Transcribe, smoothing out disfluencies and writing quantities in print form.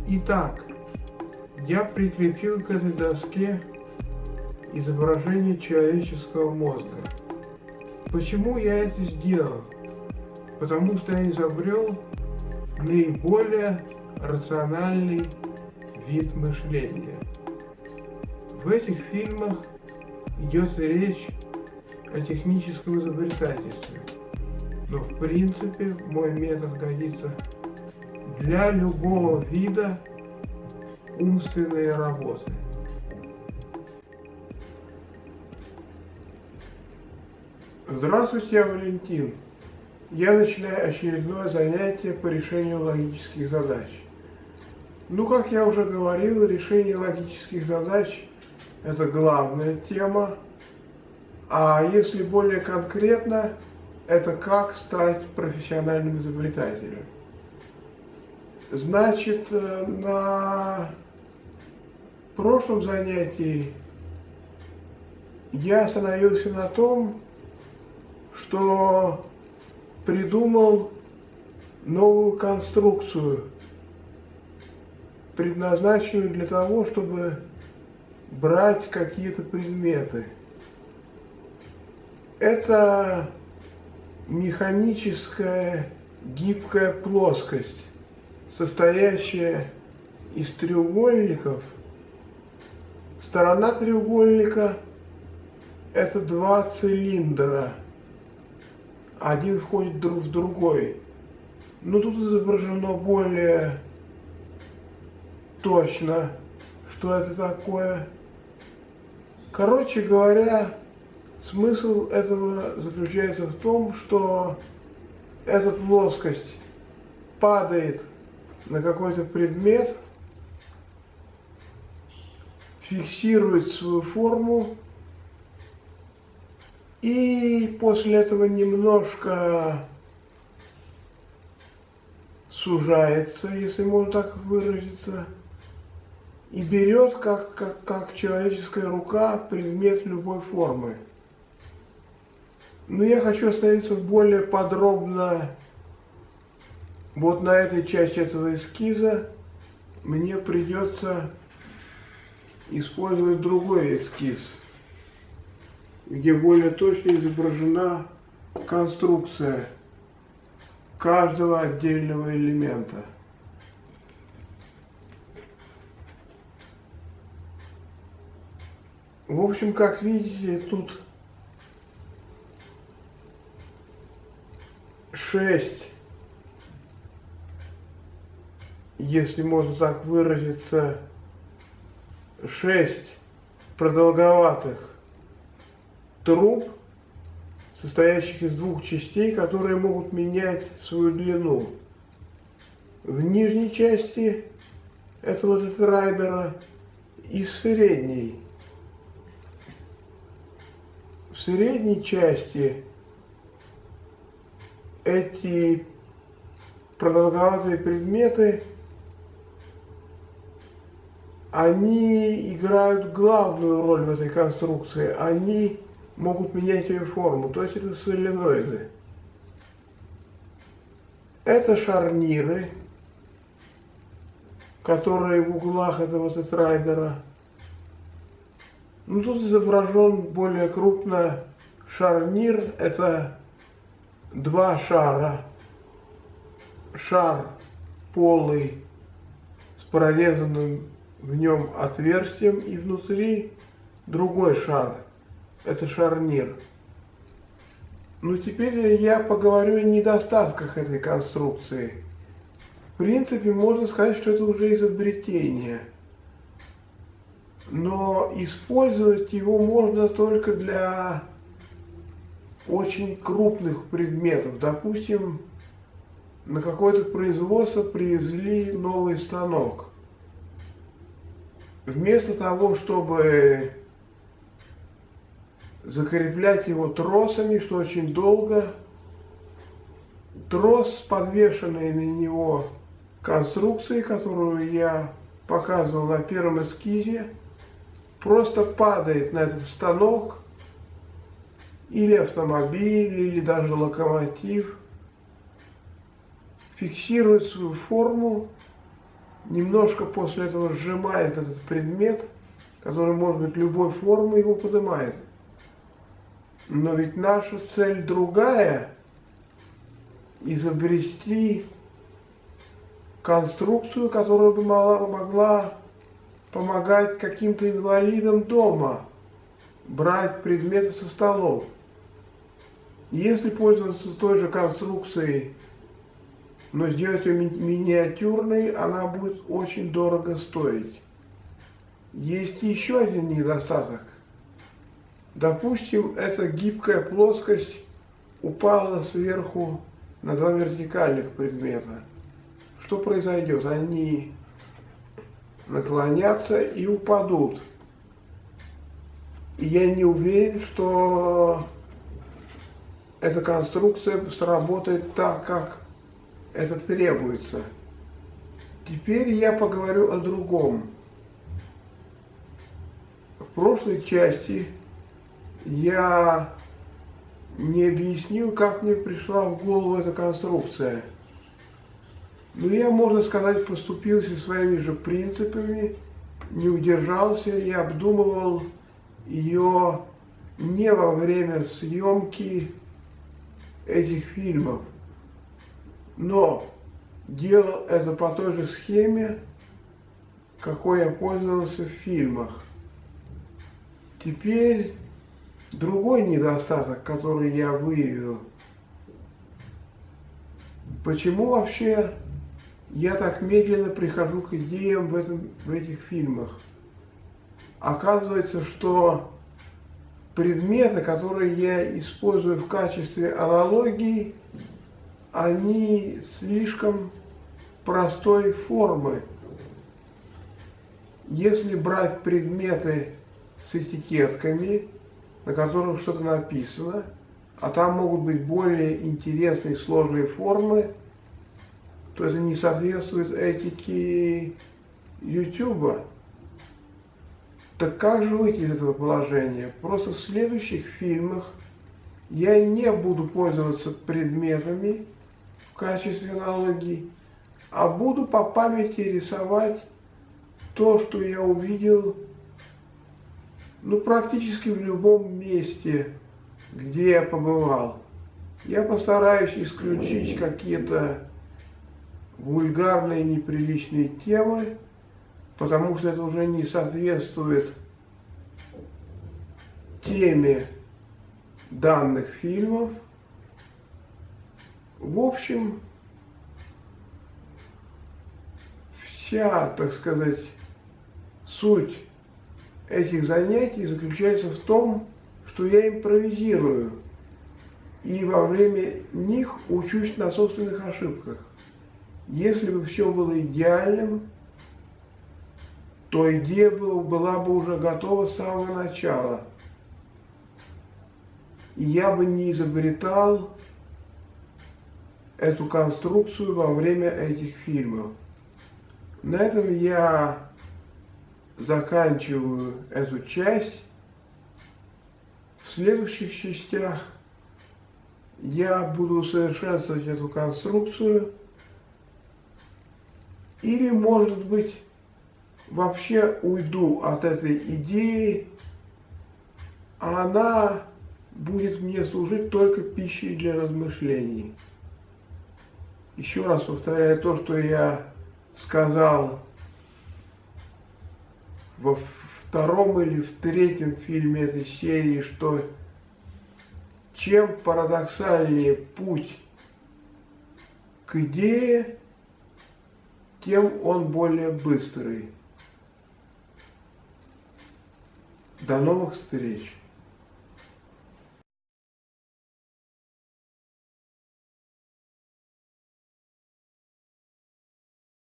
Итак, я прикрепил к этой доске изображение человеческого мозга. Почему я это сделал? Потому что я изобрел наиболее рациональный вид мышления. В этих фильмах идет речь о техническом изобретательстве, но в принципе мой метод годится для любого вида умственной работы. Здравствуйте, я Валентин. Я начинаю очередное занятие по решению логических задач. Как я уже говорил, решение логических задач – это главная тема, а если более конкретно, это как стать профессиональным изобретателем. Значит, на прошлом занятии я остановился на том, что придумал новую конструкцию, предназначенную для того, чтобы брать какие-то предметы. Это механическая гибкая плоскость, состоящая из треугольников. Сторона треугольника – это два цилиндра. Один входит друг в другой. Но тут изображено более точно, что это такое. Короче говоря, смысл этого заключается в том, что эта плоскость падает на какой-то предмет, фиксирует свою форму, и после этого немножко сужается, если можно так выразиться, и берет, как человеческая рука, предмет любой формы. Но я хочу остановиться более подробно вот на этой части этого эскиза. Мне придется использовать другой эскиз, где более точно изображена конструкция каждого отдельного элемента. В общем, как видите, тут 6, если можно так выразиться, 6 продолговатых труб, состоящих из двух частей, которые могут менять свою длину. В нижней части этого тетрайдера и в средней. В средней части эти продолговатые предметы, они играют главную роль в этой конструкции. Они могут менять ее форму, то есть это соленоиды. Это шарниры, которые в углах этого тетрайдера. Тут изображен более крупно шарнир. Это два шара. Шар полый с прорезанным в нем отверстием, и внутри другой шар. Это шарнир. Теперь я поговорю о недостатках этой конструкции. В принципе, можно сказать, что это уже изобретение. Но использовать его можно только для очень крупных предметов. Допустим, на какое-то производство привезли новый станок. Вместо того, чтобы закреплять его тросами, что очень долго, трос, подвешенный на него конструкцией, которую я показывал на первом эскизе, просто падает на этот станок, или автомобиль, или даже локомотив, фиксирует свою форму немножко после этого сжимает этот предмет, который может быть любой формы, его поднимает. Но ведь наша цель другая – изобрести конструкцию, которая бы могла помогать каким-то инвалидам дома брать предметы со столов. Если пользоваться той же конструкцией, но сделать ее миниатюрной, она будет очень дорого стоить. Есть еще один недостаток. Допустим, эта гибкая плоскость упала сверху на два вертикальных предмета. Что произойдет? Они наклонятся и упадут. И я не уверен, что эта конструкция сработает так, как это требуется. Теперь я поговорю о другом. В прошлой части я не объяснил, как мне пришла в голову эта конструкция. Но я, можно сказать, поступился своими же принципами, не удержался и обдумывал ее не во время съемки этих фильмов, но делал это по той же схеме, какой я пользовался в фильмах. Теперь другой недостаток, который я выявил. Почему вообще я так медленно прихожу к идеям в этих фильмах? Оказывается, что предметы, которые я использую в качестве аналогии, они слишком простой формы. Если брать предметы с этикетками, на которых что-то написано, а там могут быть более интересные сложные формы, то это не соответствует этике YouTube. Так как же выйти из этого положения? Просто в следующих фильмах я не буду пользоваться предметами в качестве аналогии, а буду по памяти рисовать то, что я увидел, практически в любом месте, где я побывал. Я постараюсь исключить какие-то вульгарные, неприличные темы, потому что это уже не соответствует теме данных фильмов. В общем, вся, так сказать, суть этих занятий заключается в том, что я импровизирую, и во время них учусь на собственных ошибках. Если бы все было идеальным, то идея была бы уже готова с самого начала. И я бы не изобретал эту конструкцию во время этих фильмов. На этом я заканчиваю эту часть. В следующих частях я буду усовершенствовать эту конструкцию. Или, может быть, вообще уйду от этой идеи, а она будет мне служить только пищей для размышлений. Еще раз повторяю то, что я сказал во втором или в третьем фильме этой серии, что чем парадоксальнее путь к идее, тем он более быстрый. До новых встреч!